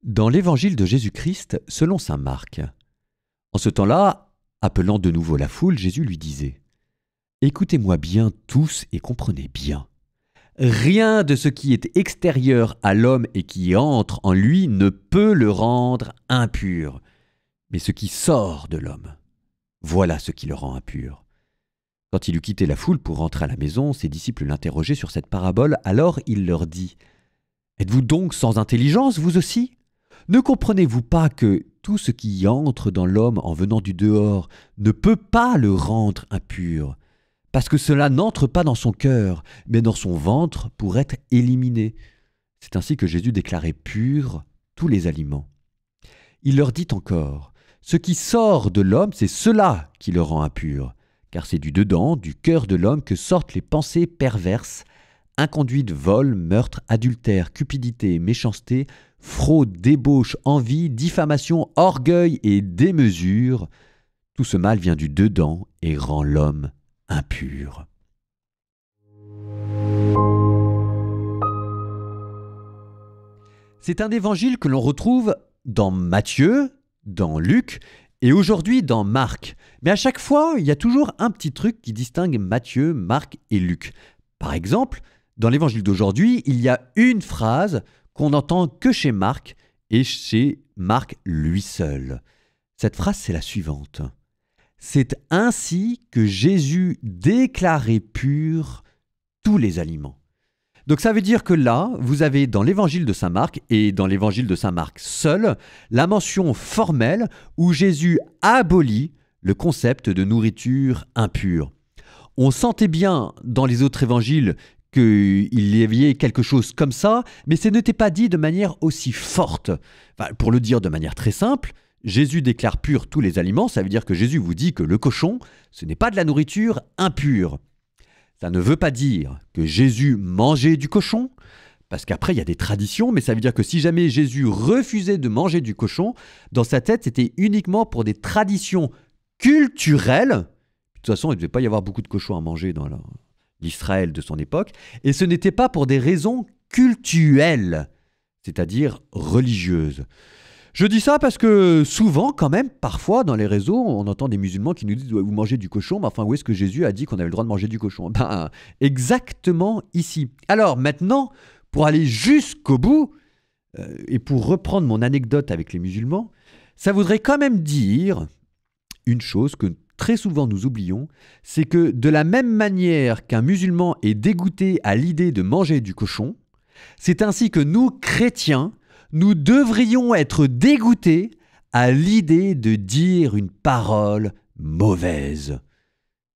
Dans l'évangile de Jésus-Christ, selon saint Marc. En ce temps-là, appelant de nouveau la foule, Jésus lui disait : « Écoutez-moi bien tous et comprenez bien. Rien de ce qui est extérieur à l'homme et qui entre en lui ne peut le rendre impur, mais ce qui sort de l'homme, voilà ce qui le rend impur. » Quand il eut quitté la foule pour rentrer à la maison, ses disciples l'interrogeaient sur cette parabole. Alors il leur dit : « Êtes-vous donc sans intelligence, vous aussi ? Ne comprenez-vous pas que tout ce qui entre dans l'homme en venant du dehors ne peut pas le rendre impur, parce que cela n'entre pas dans son cœur, mais dans son ventre pour être éliminé. » C'est ainsi que Jésus déclarait purs tous les aliments. Il leur dit encore : « Ce qui sort de l'homme, c'est cela qui le rend impur, car c'est du dedans, du cœur de l'homme, que sortent les pensées perverses, inconduite, vol, meurtre, adultère, cupidité, méchanceté, fraude, débauche, envie, diffamation, orgueil et démesure. Tout ce mal vient du dedans et rend l'homme impur. » C'est un évangile que l'on retrouve dans Matthieu, dans Luc et aujourd'hui dans Marc. Mais à chaque fois, il y a toujours un petit truc qui distingue Matthieu, Marc et Luc. Par exemple, dans l'évangile d'aujourd'hui, il y a une phrase qu'on n'entend que chez Marc et chez Marc lui seul. Cette phrase, c'est la suivante : « C'est ainsi que Jésus déclarait purs tous les aliments. » Donc ça veut dire que là, vous avez dans l'évangile de saint Marc et dans l'évangile de saint Marc seul, la mention formelle où Jésus abolit le concept de nourriture impure. On sentait bien dans les autres évangiles qu'il y avait quelque chose comme ça, mais ce n'était pas dit de manière aussi forte. Enfin, pour le dire de manière très simple, Jésus déclare purs tous les aliments, ça veut dire que Jésus vous dit que le cochon, ce n'est pas de la nourriture impure. Ça ne veut pas dire que Jésus mangeait du cochon, parce qu'après il y a des traditions, mais ça veut dire que si jamais Jésus refusait de manger du cochon, dans sa tête c'était uniquement pour des traditions culturelles. De toute façon, il ne devait pas y avoir beaucoup de cochons à manger dans l'Israël de son époque, et ce n'était pas pour des raisons cultuelles, c'est-à-dire religieuses. Je dis ça parce que souvent, quand même, parfois dans les réseaux, on entend des musulmans qui nous disent « vous mangez du cochon », mais enfin, où est-ce que Jésus a dit qu'on avait le droit de manger du cochon ? Ben, exactement ici. Alors maintenant, pour aller jusqu'au bout, et pour reprendre mon anecdote avec les musulmans, ça voudrait quand même dire une chose que très souvent nous oublions, c'est que de la même manière qu'un musulman est dégoûté à l'idée de manger du cochon, c'est ainsi que nous, chrétiens, nous devrions être dégoûtés à l'idée de dire une parole mauvaise.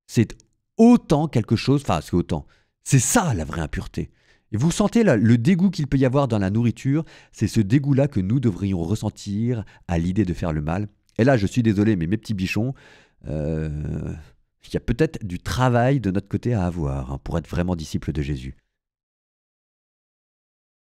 C'est autant quelque chose, enfin c'est autant, c'est ça la vraie impureté. Et vous sentez le dégoût qu'il peut y avoir dans la nourriture, c'est ce dégoût-là que nous devrions ressentir à l'idée de faire le mal. Et là, je suis désolé, mais mes petits bichons, il y a peut-être du travail de notre côté à avoir pour être vraiment disciples de Jésus.